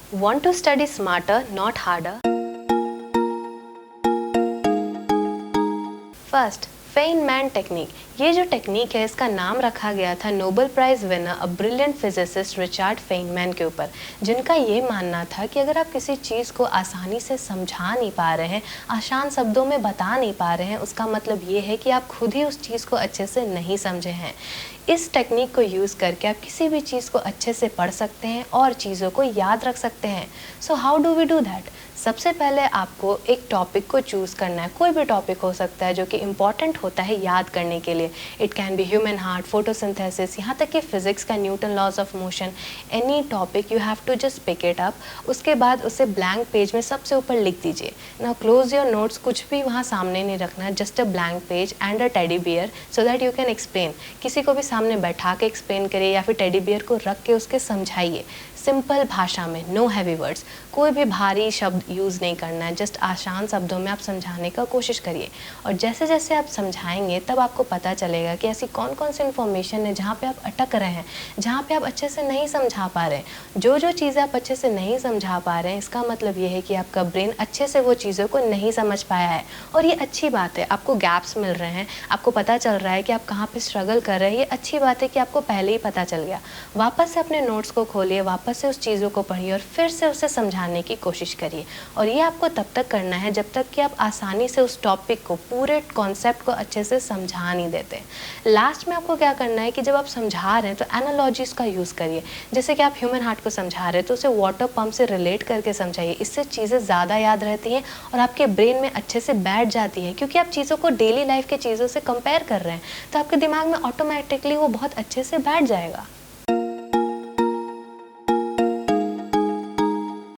Want to study smarter, not harder? First, Feynman technique. ये जो technique है इसका नाम रखा गया था Nobel prize winner a brilliant physicist Richard Feynman के ऊपर, जिनका ये मानना था कि अगर आप किसी चीज़ को आसानी से समझा नहीं पा रहे हैं, आसान शब्दों में बता नहीं पा रहे हैं, उसका मतलब ये है कि आप खुद ही उस चीज़ को अच्छे से नहीं समझे हैं। इस टेक्निक को यूज़ करके आप किसी भी चीज़ को अच्छे से पढ़ सकते हैं और चीज़ों को याद रख सकते हैं। So how do we do that? सबसे पहले आपको एक टॉपिक को चूज़ करना है। कोई भी टॉपिक हो सकता है जो कि इम्पॉर्टेंट होता है याद करने के लिए। It can be human heart, photosynthesis, यहाँ तक कि फिजिक्स का Newton laws of motion. Any topic you have to just pick it up. उसके बाद उसे ब्लैंक पेज में सबसे ऊपर लिख दीजिए। नाउ क्लोज योर नोट्स, कुछ भी वहाँ सामने नहीं रखना, just a blank page and a teddy bear so that you can explain. किसी को भी सामने बैठा के एक्सप्लेन करिए या फिर टेडी बियर को रख के उसके समझाइए सिंपल भाषा में, नो हैवी वर्ड्स। कोई भी भारी शब्द यूज़ नहीं करना है, जस्ट आसान शब्दों में आप समझाने का कोशिश करिए। और जैसे जैसे आप समझाएंगे तब आपको पता चलेगा कि ऐसी कौन कौन सी इन्फॉर्मेशन है जहाँ पे आप अटक रहे हैं, जहाँ पे आप अच्छे से नहीं समझा पा रहे हैं। जो जो चीज़ें आप अच्छे से नहीं समझा पा रहे हैं, इसका मतलब ये है कि आपका ब्रेन अच्छे से वो चीज़ों को नहीं समझ पाया है। और ये अच्छी बात है, आपको गैप्स मिल रहे हैं, आपको पता चल रहा है कि आप कहाँ पर स्ट्रगल कर रहे हैं। ये अच्छी बात है कि आपको पहले ही पता चल गया। वापस से अपने नोट्स को खोलिए, वापस से उस चीज़ों को पढ़िए और फिर से उसे समझाने की कोशिश करिए। और ये आपको तब तक करना है जब तक कि आप आसानी से उस टॉपिक को, पूरे कॉन्सेप्ट को अच्छे से समझा नहीं देते। लास्ट में आपको क्या करना है कि जब आप समझा रहे हैं तो एनालॉजीज का यूज़ करिए। जैसे कि आप ह्यूमन हार्ट को समझा रहे हैं तो उसे वाटर पंप से रिलेट करके समझाइए। इससे चीज़ें ज़्यादा याद रहती हैं और आपके ब्रेन में अच्छे से बैठ जाती है, क्योंकि आप चीज़ों को डेली लाइफ के चीज़ों से कंपेयर कर रहे हैं तो आपके दिमाग में ऑटोमेटिकली वो बहुत अच्छे से बैठ जाएगा।